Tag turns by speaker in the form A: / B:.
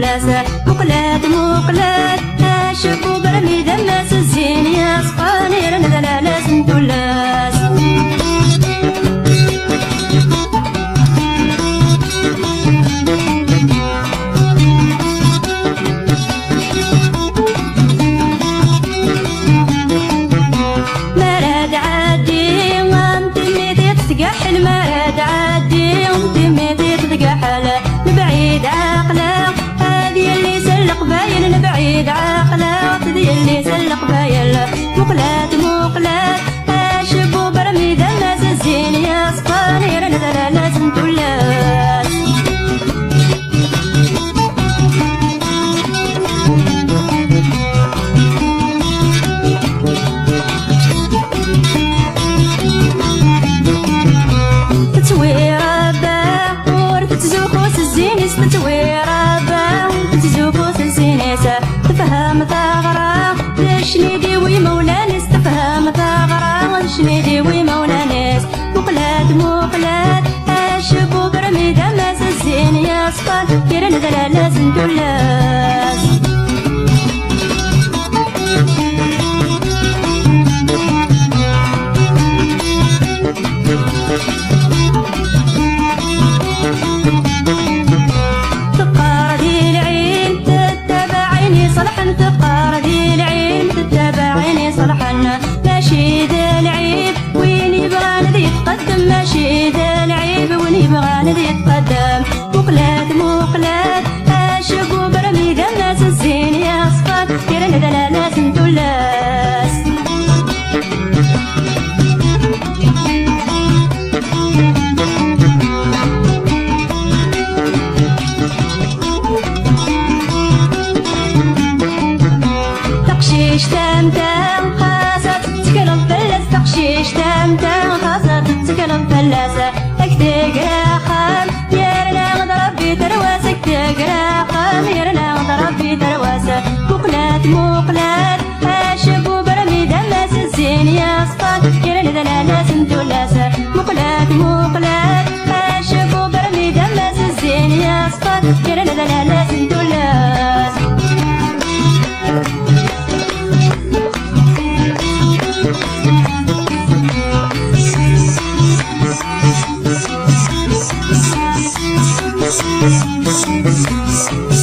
A: دلاسة مقلات مقلات شبو برمي دماس الزين يا صفاني رن دلالاس ندلاس مراد عادي وانتمي تتقحل مراد عادي وانتمي تتقحل نبعيد عقله هذه اللي سلق باين نبعيد عقله هذه اللي سلق باين مقلات مقلات شبو برمي دلاس الزين يا صفاني رن دلالاس ندلاس تتويرا باور تتزوكوس الزينيس تتويرا باور تتزوكوس الزينيس تفهم ثغرة لشني ديوي مولانيس تفهم ثغرة لشني ديوي مولانيس مقلات مقلات شبو برمي دماس الزين يا صفان كيرن دلالاس ندلاس ماشي ذا العيب وين يبغى ندي يتقدم ماشي ذا العيب وين يبغى ندي يتقدم مقلات مقلات شبو برمي دماس الزين يا صفات كيرن دلالاس ندلاس تقشيش تمتم خاصة تتكلم فلاس تقشيش تمتم خاصة تتكلم فلاسة اكتقرا خام يرنا غضرب في ترواسة اكتقرا خام يرنا غضرب في ترواسة مقلات مقلات شبو برمي دماس الزين يا صفات يرنا دلالاس ندلاسة مقلات مقلات شبو برمي دماس الزين يا صفات يرنا دلالاس ندلاس
B: Yes.